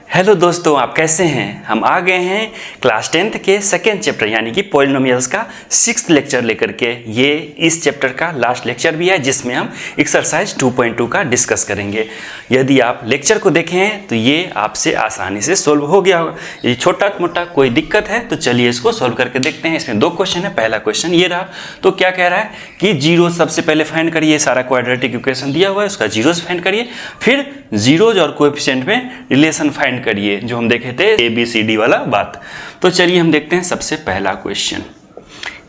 Hello दोस्तों, आप कैसे हैं। हम आ गए हैं क्लास 10th के सेकेंड चैप्टर यानी कि पॉलिनोमियल्स का 6th लेक्चर लेकर के। ये इस चैप्टर का लास्ट लेक्चर भी है जिसमें हम एक्सरसाइज 2.2 का डिस्कस करेंगे। यदि आप लेक्चर को देखें हैं तो ये आपसे आसानी से सोल्व हो गया होगा। ये छोटा मोटा कोई दिक्कत है तो चलिए इसको सोल्व करके देखते हैं। इसमें दो क्वेश्चन है। पहला क्वेश्चन ये रहा, तो क्या कह रहा है कि जीरो सबसे पहले फाइंड करिए। सारा क्वाड्रेटिक इक्वेशन दिया हुआ है, उसका जीरोज फाइंड करिए, फिर जीरोज और कोएफिशिएंट में रिलेशन फाइंड करिए, जो हम देखे थे ABCD वाला बात। तो चलिए हम देखते हैं सबसे पहला क्वेश्चन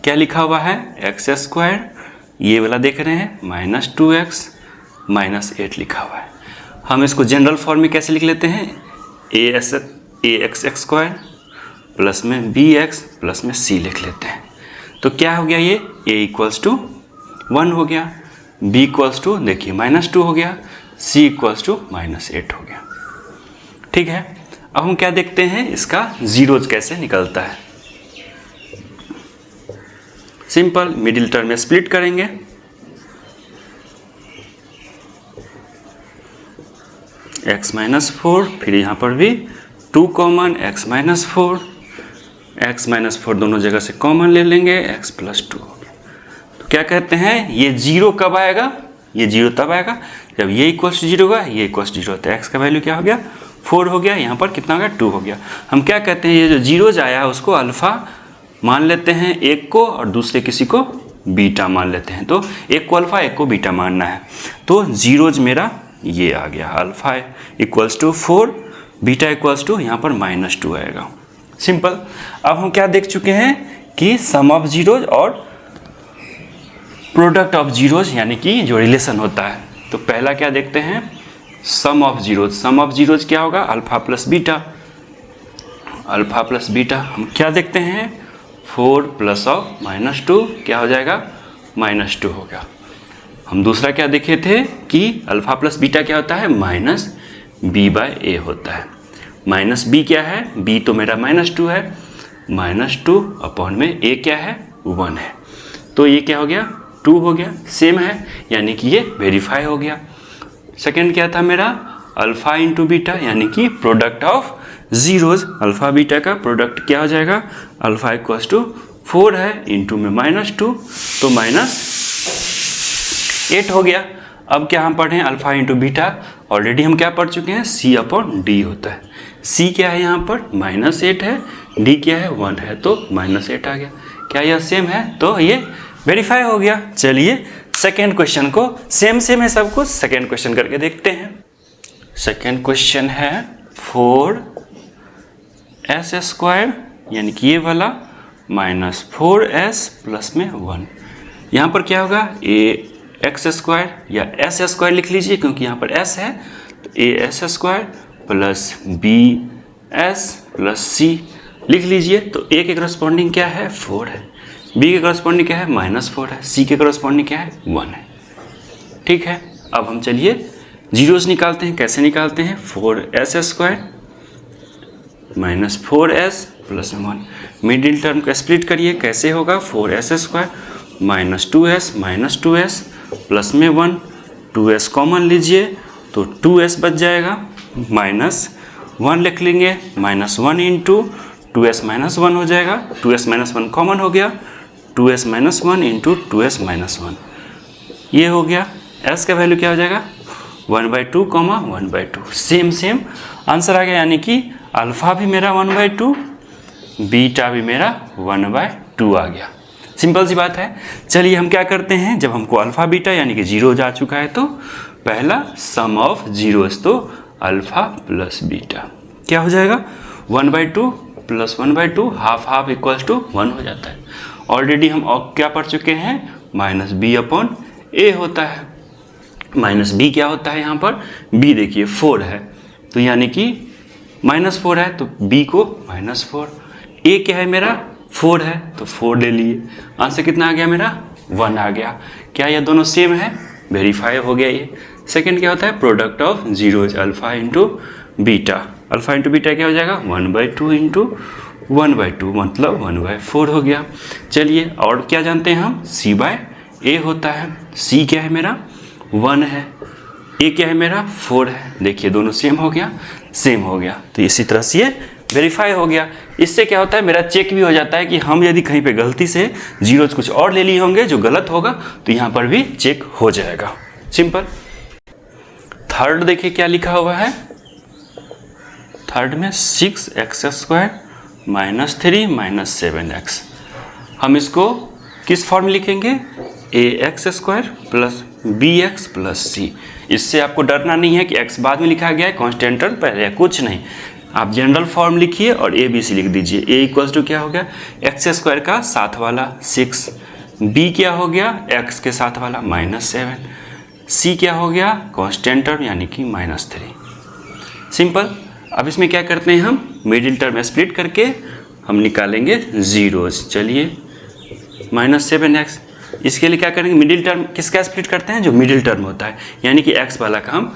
क्या लिखा हुआ है। एक्स स्क्वायर, ये वाला देख रहे हैं, -2x -8 लिखा हुआ है। हम इसको जनरल फॉर्म में कैसे लिख लेते हैं, ax स्क्वायर प्लस में bx प्लस में c लिख लेते हैं। तो क्या हो गया, ये a = 1 हो गया, b = देखिए -2 हो गया, c = -8 हो गया। ठीक है, अब हम क्या देखते हैं, इसका जीरोज कैसे निकलता है। सिंपल, मिडिल टर्म में स्प्लिट करेंगे। x -4, फिर यहाँ पर भी 2 कॉमन, x -4 दोनों जगह से कॉमन ले लेंगे, x + 2 हो गया। तो क्या कहते हैं, ये जीरो कब आएगा, ये जीरो तब आएगा जब ये =0 होगा, ये =0। तो x का वैल्यू क्या हो गया, 4 हो गया। यहाँ पर कितना हो गया, 2 हो गया। हम क्या कहते हैं, ये जो जीरोज आया उसको अल्फा मान लेते हैं एक को, और दूसरे किसी को बीटा मान लेते हैं। तो एक को अल्फा, एक को बीटा मानना है। तो जीरोज मेरा ये आ गया, अल्फा = 4, बीटा = यहाँ पर -2 आएगा। सिंपल। अब हम क्या देख चुके हैं कि सम ऑफ जीरोज और प्रोडक्ट ऑफ जीरोज यानी कि जो रिलेशन होता है। तो पहला क्या देखते हैं, sum of zeros. Sum of zeros क्या होगा, अल्फा प्लस बीटा। हम क्या देखते हैं, 4 + -2 क्या हो जाएगा, -2 हो गया। हम दूसरा क्या देखे थे कि अल्फा प्लस बीटा क्या होता है, -b/a होता है। -b क्या है, b तो मेरा -2 है, -2/a क्या है, 1 है। तो ये क्या हो गया, 2 हो गया। सेम है, यानी कि ये वेरीफाई हो गया। सेकेंड क्या था मेरा, अल्फा × बीटा यानी कि product of zeros. Alpha beta का प्रोडक्ट क्या हो जाएगा, अल्फा = 4 है, इंटू में -2 तो -8 हो गया। अब क्या हम पढ़ें, अल्फा × बीटा ऑलरेडी हम क्या पढ़ चुके हैं, c/d होता है। c क्या है यहाँ पर, -8 है, d क्या है, 1 है, तो -8 आ गया। क्या यह सेम है, तो ये वेरीफाई हो गया। चलिए सेकेंड क्वेश्चन को, सेम है सब कुछ, सेकेंड क्वेश्चन करके देखते हैं। सेकेंड क्वेश्चन है 4s² यानी कि ये वाला -4s प्लस में 1। यहाँ पर क्या होगा, ax² या s² लिख लीजिए क्योंकि यहाँ पर s है। तो as² plus bs plus c लिख लीजिए। तो a के करस्पॉन्डिंग क्या है, 4 है, b के करस्पॉन्डिंग क्या है, -4 है, c के करस्पॉन्डिंग क्या है, 1 है। ठीक है, अब हम चलिए जीरोस निकालते हैं। कैसे निकालते हैं, 4s² -4s plus 1, middle term को स्प्लिट करिए। कैसे होगा, 4s² -2s प्लस में 1, 2s कॉमन लीजिए तो 2s बच जाएगा, -1 लिख लेंगे, -1 × 2s -1 हो जाएगा, 2s -1 कॉमन हो गया, 2s - 1 × 2s - 1 ये हो गया। s का वैल्यू क्या हो जाएगा, 1/2, 1/2। सेम आंसर आ गया, यानी कि अल्फा भी मेरा 1/2, बीटा भी मेरा 1/2 आ गया। सिंपल सी बात है। चलिए हम क्या करते हैं, जब हमको अल्फा बीटा यानी कि जीरो जा चुका है तो पहला सम ऑफ जीरोस, तो अल्फा प्लस बीटा क्या हो जाएगा, 1/2 प्लस 1/2, हाफ = 1 हो जाता है। ऑलरेडी हम क्या पढ़ चुके हैं, -b/a होता है। -b क्या होता है, यहाँ पर b देखिए 4 है, तो यानी कि -4 है तो b को -4, a क्या है मेरा 4 है तो 4 ले लिए। आंसर कितना आ गया मेरा, 1 आ गया। क्या ये दोनों सेम है, वेरीफाई हो गया ये। सेकंड क्या होता है, product of zeros, alpha × beta. Alpha × beta क्या हो जाएगा, 1/2 × 1/2 मतलब 1/4 हो गया। चलिए और क्या जानते हैं हम, c/a होता है। c क्या है मेरा, 1 है, ए क्या है मेरा 4 है, देखिए दोनों सेम हो गया, सेम हो गया, तो इसी तरह से ये वेरीफाई हो गया। इससे क्या होता है मेरा चेक भी हो जाता है कि हम यदि कहीं पे गलती से जीरोज कुछ और ले लिए होंगे जो गलत होगा तो यहाँ पर भी चेक हो जाएगा, सिंपल। थर्ड देखिए क्या लिखा हुआ है, थर्ड में 6x² - 3 - 7x, हम इसको किस फॉर्म में लिखेंगे, ax² + bx + c। इससे आपको डरना नहीं है कि x बाद में लिखा गया है, कांस्टेंट टर्म पहले है, कुछ नहीं, आप जनरल फॉर्म लिखिए और a b c लिख दीजिए। a = क्या हो गया, x² का साथ वाला 6, b क्या हो गया, x के साथ वाला -7, c क्या हो गया, कांस्टेंट टर्म यानी कि -3, सिंपल। अब इसमें क्या करते हैं, हम मिडिल टर्म स्प्लिट करके हम निकालेंगे जीरोज। चलिए -7x, इसके लिए क्या करेंगे, मिडिल टर्म किसका स्प्लिट करते हैं, जो मिडिल टर्म होता है यानी कि x वाला काम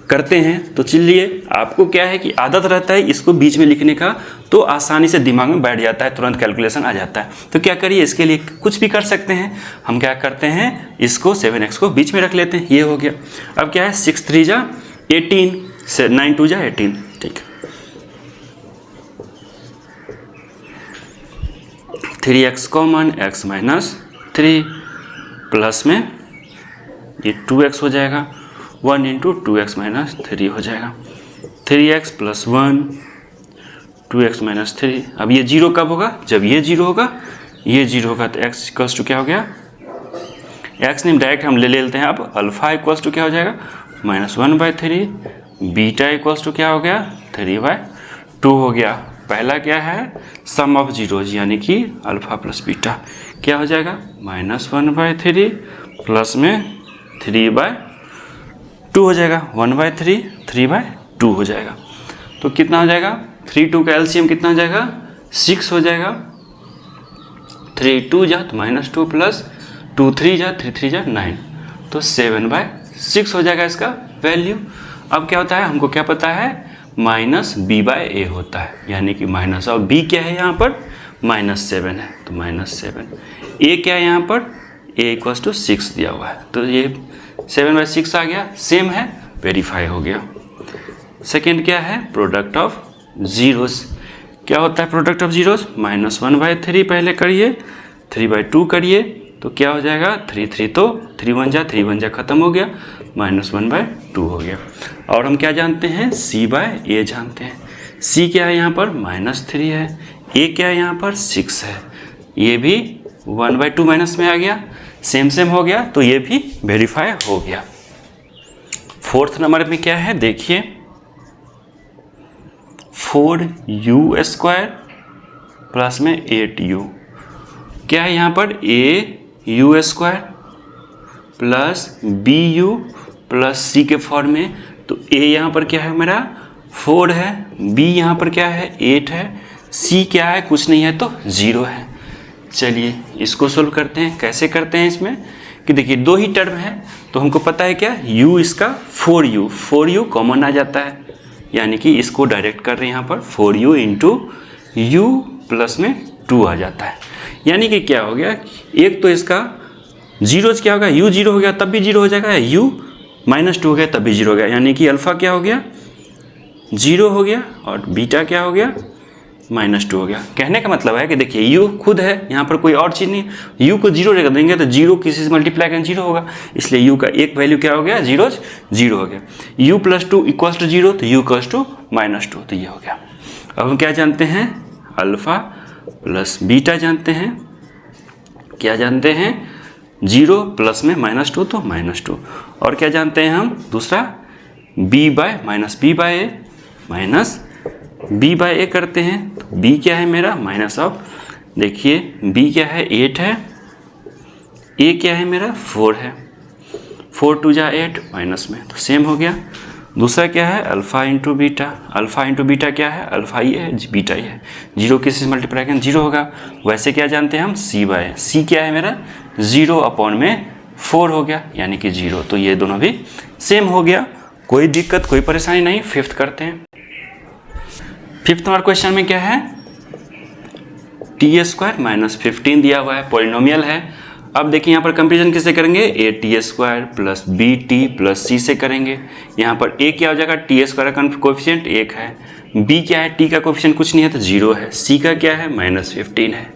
करते हैं। तो चलिए आपको क्या है कि आदत रहता है इसको बीच में लिखने का, तो आसानी से दिमाग में बैठ जाता है, तुरंत कैलकुलेशन आ जाता है। तो क्या करिए, इसके लिए कुछ भी कर सकते हैं, हम क्या करते हैं इसको 7x को बीच में रख लेते हैं, ये हो गया। अब क्या है 6 3 जा 18, 9 2 जा 18, ठीक है। 3x कॉमन, x - 3 प्लस में ये 2x हो जाएगा, 1 × 2x - 3 हो जाएगा, 3x + 1 2x - 3। अब ये जीरो कब होगा, जब ये जीरो होगा, ये जीरो होगा, तो x = क्या हो गया, x नहीं डायरेक्ट हम ले लेते हैं। अब अल्फा = क्या हो जाएगा, -1/3, बीटा = क्या हो गया, 3/2 हो गया। पहला क्या है, सम ऑफ जीरोज यानी कि अल्फा + बीटा क्या हो जाएगा, -1/3 प्लस में 3/2 हो जाएगा, 1/3 3/2 हो जाएगा। तो कितना हो जाएगा, 3 2 का एलसीएम कितना हो जाएगा, 6 हो जाएगा, 3 2 जा तो -2 प्लस 2 3 जा 3 3 जा 9, तो 7/6 हो जाएगा इसका वैल्यू। अब क्या होता है, हमको क्या पता है, -b/a होता है, यानी कि माइनस, और b क्या है यहाँ पर, -7 है, तो -7, a क्या है यहाँ पर, a = 6 दिया हुआ है, तो ये 7/6 आ गया, सेम है, वेरीफाई हो गया। सेकेंड क्या है, प्रोडक्ट ऑफ जीरोस, क्या होता है प्रोडक्ट ऑफ जीरोस, -1/3 पहले करिए, 3/2 करिए, तो क्या हो जाएगा, 3 3 तो 3 1 जा खत्म हो गया, -1/2 हो गया। और हम क्या जानते हैं, c/a जानते हैं, c क्या है यहाँ पर, -3 है, a क्या है यहाँ पर 6 है, ये भी 1/2 माइनस में आ गया, सेम सेम हो गया, तो ये भी वेरीफाई हो गया। फोर्थ नंबर में क्या है, देखिए 4u² प्लस में 8u, क्या है यहाँ पर, au² plus bu plus c के फॉर्म में, तो a यहाँ पर क्या है मेरा 4 है, b यहाँ पर क्या है 8 है, c क्या है कुछ नहीं है तो 0 है। चलिए इसको सोल्व करते हैं, कैसे करते हैं इसमें कि देखिए दो ही टर्म है, तो हमको पता है क्या, u इसका 4u कॉमन आ जाता है, यानी कि इसको डायरेक्ट कर रहे हैं यहाँ पर 4u × u प्लस में 2 आ जाता है, यानी कि क्या हो गया, एक तो इसका जीरोज क्या होगा, u 0 हो गया तब भी 0 हो जाएगा, u -2 हो गया तब भी 0 हो गया, यानी कि अल्फा क्या हो गया 0 हो गया और बीटा क्या हो गया -2 हो गया। कहने का मतलब है कि देखिए u खुद है, यहाँ पर कोई और चीज़ नहीं, u को 0 रख देंगे तो 0 किसी से मल्टीप्लाई करें 0 होगा, इसलिए u का एक वैल्यू क्या हो गया, 0 हो गया, u + 2 = 0, तो u = -2, तो ये हो गया। अब हम क्या जानते हैं, अल्फ़ा प्लस बीटा जानते हैं, क्या जानते हैं 0 प्लस में -2 तो -2, और क्या जानते हैं हम दूसरा b/a करते हैं, तो b क्या है मेरा माइनस ऑफ, देखिए b क्या है 8 है, a क्या है मेरा 4 है, 4 2 जा 8 माइनस में, तो सेम हो गया। दूसरा क्या है अल्फ़ा × बीटा, अल्फ़ा × बीटा क्या है, अल्फ़ा ही है बीटा ही है, 0 किसी से मल्टीप्लाई करें 0 होगा। वैसे क्या जानते हैं हम c क्या है मेरा 0/4 हो गया, यानी कि 0, तो ये दोनों भी सेम हो गया, कोई दिक्कत कोई परेशानी नहीं। फिफ्थ करते हैं, फिफ्थ नंबर क्वेश्चन में क्या है, t² - 15 दिया हुआ है, पॉलिनोमियल है। अब देखिए यहाँ पर कंपेरिजन किससे करेंगे, a t square plus b t plus c से करेंगे। यहाँ पर ए क्या हो जाएगा, टी स्क्वायर का कोएफिशिएंट 1 है, बी क्या है, टी का कोएफिशिएंट कुछ नहीं है तो 0 है, सी का क्या है -15 है।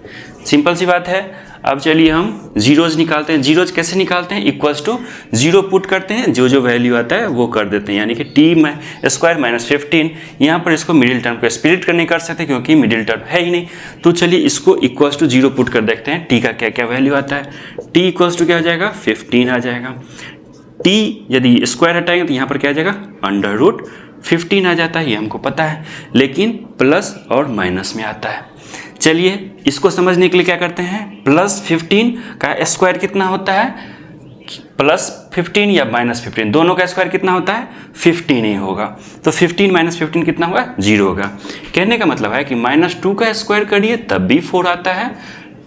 सिंपल सी बात है। अब चलिए हम जीरोज निकालते हैं। जीरोज कैसे निकालते हैं, इक्वल्स टू 0 पुट करते हैं, जो जो वैल्यू आता है वो कर देते हैं, यानी कि टी स्क्वायर -15। यहाँ पर इसको मिडिल टर्म को स्प्लिट करने कर सकते हैं क्योंकि मिडिल टर्म है ही नहीं। तो चलिए इसको इक्वल्स टू 0 पुट कर देखते हैं, टी का क्या क्या वैल्यू आता है। टी इक्वल्स टू क्या आ जाएगा, 15 आ जाएगा। टी यदि स्क्वायर हटाएंगे तो यहाँ पर क्या आ जाएगा, √15 आ जाता है, ये हमको पता है, लेकिन प्लस और माइनस में आता है। चलिए इसको समझने के लिए क्या करते हैं, +15 का स्क्वायर कितना होता है, +15 या -15 दोनों का स्क्वायर कितना होता है, 15 ही होगा। तो 15 - 15 कितना होगा, 0 होगा। कहने का मतलब है कि -2 का स्क्वायर करिए तब भी 4 आता है,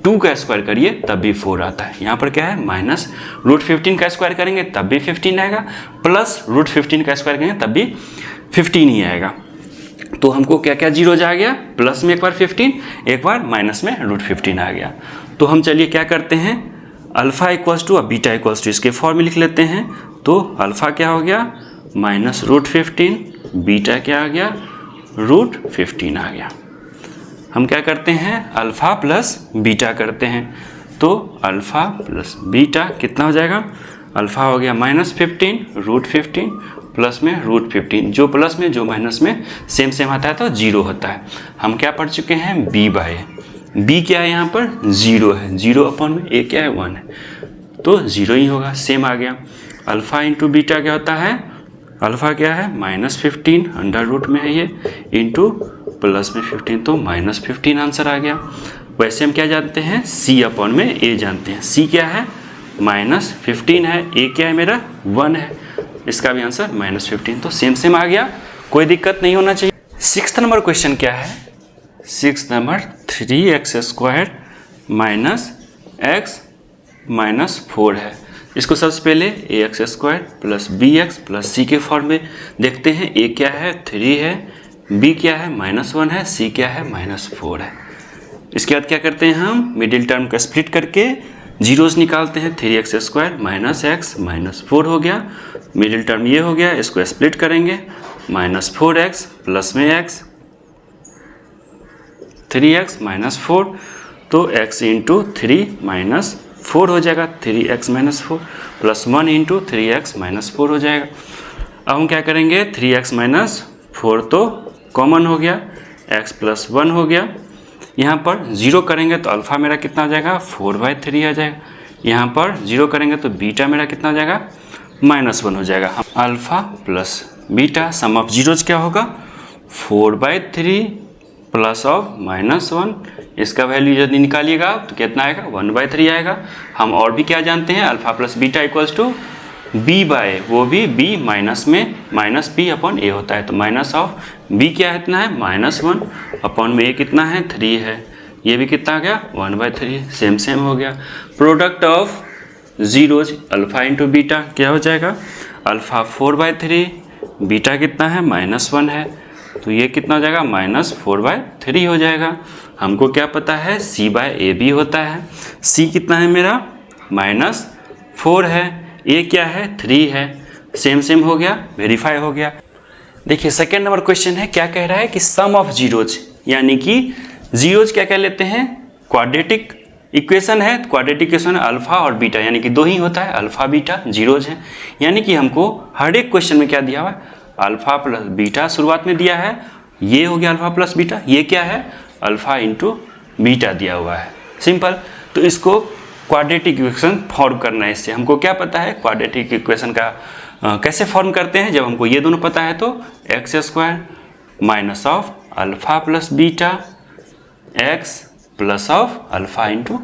2 का स्क्वायर करिए तब भी 4 आता है। यहाँ पर क्या है, -√15 का स्क्वायर करेंगे तब भी 15 आएगा, प्लस √15 का स्क्वायर करेंगे तब भी 15 ही आएगा। तो हमको क्या क्या जीरोज आ गया, प्लस में एक बार 15, एक बार माइनस में √15 आ गया। तो हम चलिए क्या करते हैं, अल्फा इक्वल्स टू और बीटा इक्वल्स टू इसके फॉर्म में लिख लेते हैं। तो अल्फा क्या हो गया, -√15, बीटा क्या आ गया, √15 आ गया। हम क्या करते हैं, अल्फा प्लस बीटा करते हैं। तो अल्फा प्लस बीटा कितना हो जाएगा, अल्फा हो गया -15 √15 प्लस में √15, जो प्लस में जो माइनस में सेम सेम आता है तो 0 होता है। हम क्या पढ़ चुके हैं, बी क्या है, यहाँ पर 0 है, 0 अपॉन में ए क्या है, 1 है, तो 0 ही होगा, सेम आ गया। अल्फा इंटू बीटा क्या होता है, अल्फा क्या है -15 अंडर रूट में है ये, इंटू प्लस में 15, तो -15 आंसर आ गया। वैसे हम क्या जानते हैं, सी अपॉन में ए जानते हैं। सी क्या है, -15 है, ए क्या है मेरा 1 है, इसका भी आंसर -15, तो सेम सेम आ गया, कोई दिक्कत नहीं होना चाहिए। 6th नंबर क्वेश्चन क्या है, 6th नंबर 3x² - x - 4 है। इसको सबसे पहले ax² plus bx plus c के फॉर्म में देखते हैं। a क्या है, 3 है, b क्या है -1 है, c क्या है -4 है। इसके बाद क्या करते हैं, हम मिडिल टर्म का स्प्लिट करके जीरोस निकालते हैं। 3x² - x - 4 हो गया, मिडिल टर्म ये हो गया, इसको स्प्लिट करेंगे, -4x प्लस में x, 3x - 4, तो x इंटू 3 - 4 हो जाएगा, 3x - 4 प्लस 1 इंटू 3x - 4 हो जाएगा। अब हम क्या करेंगे, 3x - 4 तो कॉमन हो गया, x प्लस 1 हो गया। यहाँ पर 0 करेंगे तो अल्फ़ा मेरा कितना हो जाएगा, 4/3 आ जाएगा। यहाँ पर 0 करेंगे तो बीटा मेरा कितना हो जाएगा, -1 हो जाएगा। Alpha plus beta some of zeros क्या होगा, 4/3 प्लस ऑफ -1, इसका वैल्यू यदि निकालिएगा तो कितना आएगा, 1/3 आएगा। हम और भी क्या जानते हैं, alpha plus beta equals to b by, वो भी b माइनस में -p अपॉन a होता है, तो माइनस ऑफ b क्या है, इतना है -1 अपॉन में a कितना है, 3 है, ये भी कितना आ गया, 1/3, सेम सेम हो गया। Product of zeros alpha into beta क्या हो जाएगा, अल्फ़ा 4/3, बीटा कितना है -1 है, तो ये कितना हो जाएगा, -4/3 हो जाएगा। हमको क्या पता है, c/a भी होता है, c कितना है मेरा -4 है, a क्या है 3 है, सेम सेम हो गया, वेरीफाई हो गया। देखिए सेकेंड नंबर क्वेश्चन है, क्या कह रहा है कि सम ऑफ जीरोज, यानी कि जीरोज क्या कह लेते हैं, क्वाड्रेटिक इक्वेशन है, क्वाड्रेटिक इक्वेशन अल्फा और बीटा, यानी कि 2 ही होता है, अल्फा बीटा जीरोज है। यानी कि हमको हर एक क्वेश्चन में क्या दिया हुआ है, अल्फा प्लस बीटा शुरुआत में दिया है, ये हो गया अल्फा प्लस बीटा, ये क्या है, अल्फा इंटू बीटा दिया हुआ है, सिंपल। तो इसको क्वाड्रेटिक इक्वेशन फॉर्म करना है। इससे हमको क्या पता है, क्वाड्रेटिक इक्वेशन का कैसे फॉर्म करते हैं, जब हमको ये दोनों पता है तो x² minus of alpha plus beta x plus of alpha into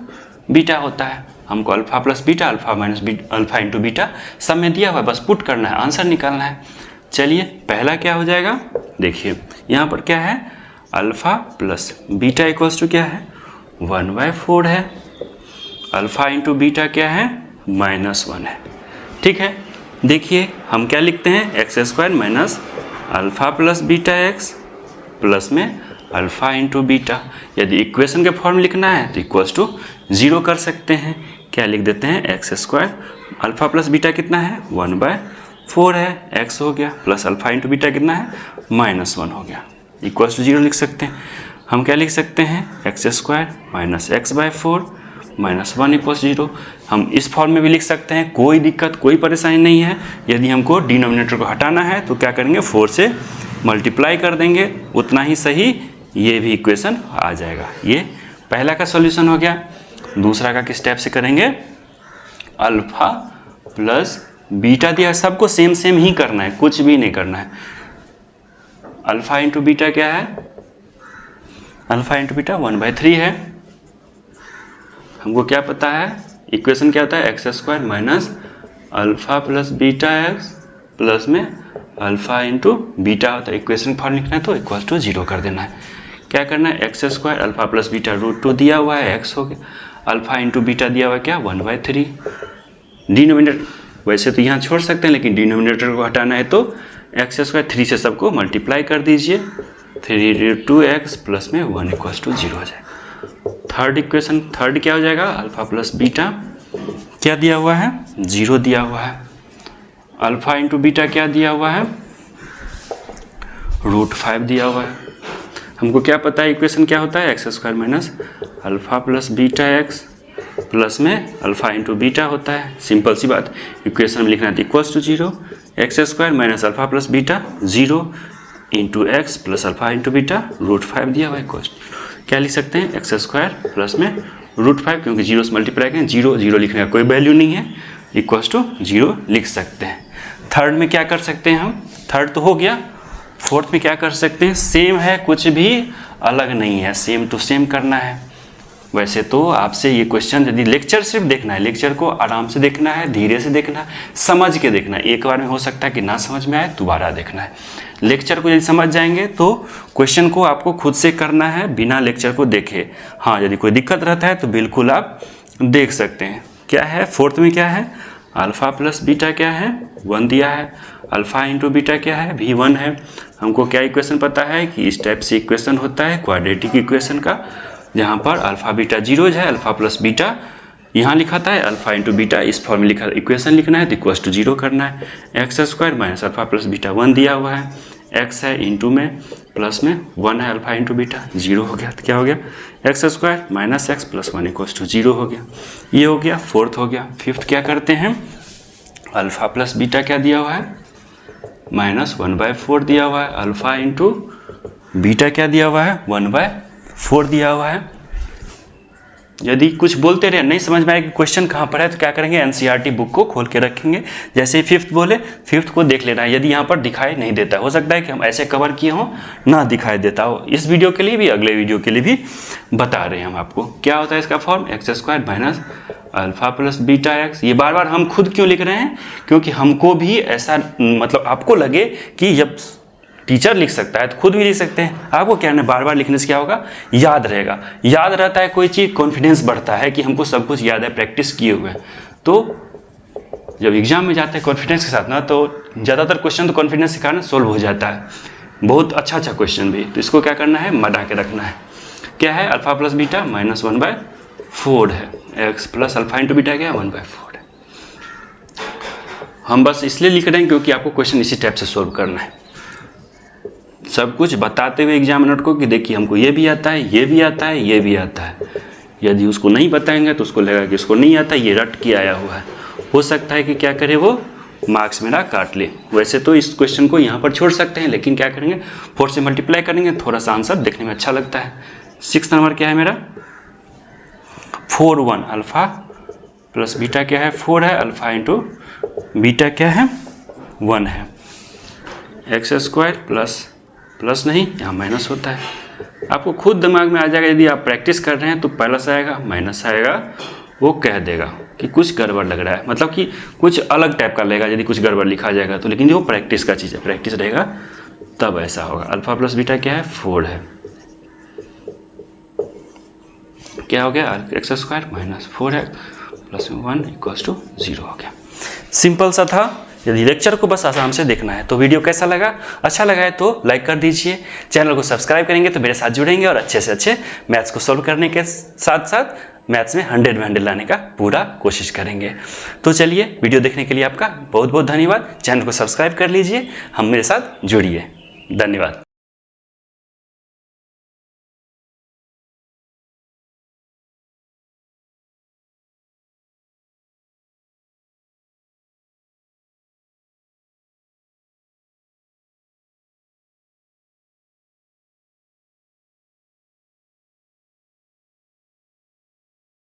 beta होता है। हमको alpha plus beta, alpha minus alpha into beta सब में दिया हुआ है, बस पुट करना है, आंसर निकालना है। चलिए पहला क्या हो जाएगा, देखिए यहाँ पर क्या है, alpha plus beta equals to क्या है, 1/4 है, अल्फा इंटू बीटा क्या है, -1 है, ठीक है। देखिए हम क्या लिखते हैं, x² minus alpha plus beta x plus में अल्फा इंटू बीटा। यदि इक्वेशन के फॉर्म लिखना है तो इक्वल्स टू 0 कर सकते हैं, क्या लिख देते हैं, x square alpha plus beta कितना है, 1/4 है, एक्स हो गया, प्लस अल्फ़ा इंटू बीटा कितना है, -1 हो गया, इक्वल्स टू 0 लिख सकते हैं। हम क्या लिख सकते हैं, x square minus x/4 -1 equals 0। हम इस फॉर्म में भी लिख सकते हैं, कोई दिक्कत कोई परेशानी नहीं है। यदि हमको डिनोमिनेटर को हटाना है तो क्या करेंगे, 4 से मल्टीप्लाई कर देंगे, उतना ही सही ये भी इक्वेशन आ जाएगा। ये पहला का सॉल्यूशन हो गया। दूसरा का किस टाइप से करेंगे, अल्फ़ा प्लस बीटा दिया है, सबको सेम सेम ही करना है, कुछ भी नहीं करना है। अल्फ़ा इंटू बीटा क्या है, अल्फ़ा इंटू बीटा 1/3 है। हमको क्या पता है, इक्वेशन क्या होता है, x square minus alpha plus beta x plus में अल्फ़ा इंटू बीटा होता है। इक्वेशन फॉर्म लिखना है तो इक्वल टू 0 कर देना है। क्या करना है, x square alpha plus beta √2 दिया हुआ है, एक्स हो गया, अल्फ़ा इंटू बीटा दिया हुआ है क्या, 1/3। डिनोमिनेटर वैसे तो यहाँ छोड़ सकते हैं, लेकिन डिनोमिनेटर को हटाना है तो एक्स स्क्वायर 3 से सबको मल्टीप्लाई कर दीजिए, 3√2x प्लस में 1 इक्वल्स टू 0 हो जाएगा। थर्ड इक्वेशन, थर्ड क्या हो जाएगा, अल्फ़ा प्लस बीटा क्या दिया हुआ है, 0 दिया हुआ है, अल्फ़ा इंटू बीटा क्या दिया हुआ है, √5 दिया हुआ है। हमको क्या पता है इक्वेशन क्या होता है, x square minus alpha plus beta x plus में अल्फ़ा इंटू बीटा होता है। सिंपल सी बात, इक्वेशन में लिखना है equals to 0, x square minus alpha plus beta 0 into x plus alpha into beta √5 दिया हुआ है। इक्वल्स क्या लिख सकते हैं, एक्स स्क्वायर प्लस में √5, क्योंकि 0 से मल्टीप्लाई करें, 0 लिखने का कोई वैल्यू नहीं है, इक्वल्स टू 0 लिख सकते हैं। थर्ड में क्या कर सकते हैं हम, थर्ड तो हो गया। फोर्थ में क्या कर सकते हैं, सेम है, कुछ भी अलग नहीं है, सेम टू सेम करना है। वैसे तो आपसे ये क्वेश्चन, यदि लेक्चर सिर्फ देखना है, लेक्चर को आराम से देखना है, धीरे से देखना है, समझ के देखना है। एक बार में हो सकता है कि ना समझ में आए, दोबारा देखना है। लेक्चर को यदि समझ जाएंगे तो क्वेश्चन को आपको खुद से करना है, बिना लेक्चर को देखे। हाँ, यदि कोई दिक्कत रहता है तो बिल्कुल आप देख सकते हैं। क्या है फोर्थ में, क्या है, अल्फ़ा प्लस बीटा क्या है, 1 दिया है, अल्फ़ा इंटू बीटा क्या है, भी 1 है। हमको क्या इक्वेशन पता है कि इस टाइप से इक्वेशन होता है क्वाड्रेटिक इक्वेशन का, जहाँ पर अल्फ़ा बीटा 0 है, अल्फ़ा प्लस बीटा यहाँ लिखा था, अल्फ़ा इंटू बीटा इस फॉर्म में लिखा, इक्वेशन लिखना है तो इक्वल्स टू 0 करना है। X square minus alpha plus beta 1 दिया हुआ है, एक्स है इंटू में प्लस में 1 है, अल्फ़ा इंटू बीटा 0 हो गया, तो क्या हो गया, x square minus x plus 1 equals to 0 हो गया। ये हो गया, फोर्थ हो गया। फिफ्थ क्या करते हैं, अल्फ़ा प्लस बीटा क्या दिया हुआ है, -1/4 दिया हुआ है, अल्फ़ा इंटू बीटा क्या दिया हुआ है, 1/4 दिया हुआ है। यदि कुछ बोलते रहे, नहीं समझ में आए कि क्वेश्चन कहाँ पर है, तो क्या करेंगे, एनसीईआरटी बुक को खोल के रखेंगे। जैसे ही फिफ्थ बोले, फिफ्थ को देख लेना है। यदि यहाँ पर दिखाई नहीं देता, हो सकता है कि हम ऐसे कवर किए हों, ना दिखाई देता हो, इस वीडियो के लिए भी, अगले वीडियो के लिए भी बता रहे हैं हम आपको। क्या होता है इसका form, x square minus alpha plus beta x. ये बार बार हम खुद क्यों लिख रहे हैं, क्योंकि हमको भी ऐसा, मतलब आपको लगे कि जब टीचर लिख सकता है तो खुद भी लिख सकते हैं। आपको क्या है, बार बार लिखने से क्या होगा, याद रहेगा। याद रहता है कोई चीज़, कॉन्फिडेंस बढ़ता है कि हमको सब कुछ याद है, प्रैक्टिस किए हुए हैं। तो जब एग्जाम में जाते हैं कॉन्फिडेंस के साथ ना, तो ज़्यादातर क्वेश्चन तो कॉन्फिडेंस के कारण सोल्व हो जाता है, बहुत अच्छा क्वेश्चन भी। तो इसको क्या करना है, बना के रखना है। क्या है, अल्फ़ा प्लस बीटा -1/4 है, x plus alpha into beta क्या है, 1/4 है। हम बस इसलिए लिख रहे हैं क्योंकि आपको क्वेश्चन इसी टाइप से सोल्व करना है, सब कुछ बताते हुए एग्जामिनर को कि देखिए हमको ये भी आता है, ये भी आता है, ये भी आता है। यदि उसको नहीं बताएंगे तो उसको लगेगा कि उसको नहीं आता, ये रट के आया हुआ है। हो सकता है कि क्या करे, वो मार्क्स मेरा काट ले। वैसे तो इस क्वेश्चन को यहाँ पर छोड़ सकते हैं, लेकिन क्या करेंगे, 4 से मल्टीप्लाई करेंगे, थोड़ा सा आंसर देखने में अच्छा लगता है। 6th नंबर क्या है मेरा, 4(1) अल्फ़ा प्लस बीटा क्या है, 4 है, अल्फ़ा इंटू बीटा क्या है, 1 है, एक्स स्क्वायर प्लस नहीं, यहाँ माइनस होता है। आपको खुद दिमाग में आ जाएगा, यदि आप प्रैक्टिस कर रहे हैं तो प्लस आएगा, माइनस आएगा, वो कह देगा कि कुछ गड़बड़ लग रहा है, मतलब कि कुछ अलग टाइप का लगेगा यदि कुछ गड़बड़ लिखा जाएगा तो। लेकिन जो प्रैक्टिस का चीज़ है, प्रैक्टिस रहेगा तब ऐसा होगा। अल्फ़ा प्लस बीटा क्या है, 4 है, क्या हो गया, एक्स स्क्वायर -4 है प्लस 1 इक्वल्स टू 0 हो गया। सिंपल सा था। यदि लेक्चर को बस आराम से देखना है। तो वीडियो कैसा लगा, अच्छा लगा है तो लाइक कर दीजिए, चैनल को सब्सक्राइब करेंगे तो मेरे साथ जुड़ेंगे और अच्छे से अच्छे मैथ्स को सॉल्व करने के साथ साथ मैथ्स में 100 में 100 लाने का पूरा कोशिश करेंगे। तो चलिए, वीडियो देखने के लिए आपका बहुत बहुत धन्यवाद। चैनल को सब्सक्राइब कर लीजिए, हम मेरे साथ जुड़िए। धन्यवाद।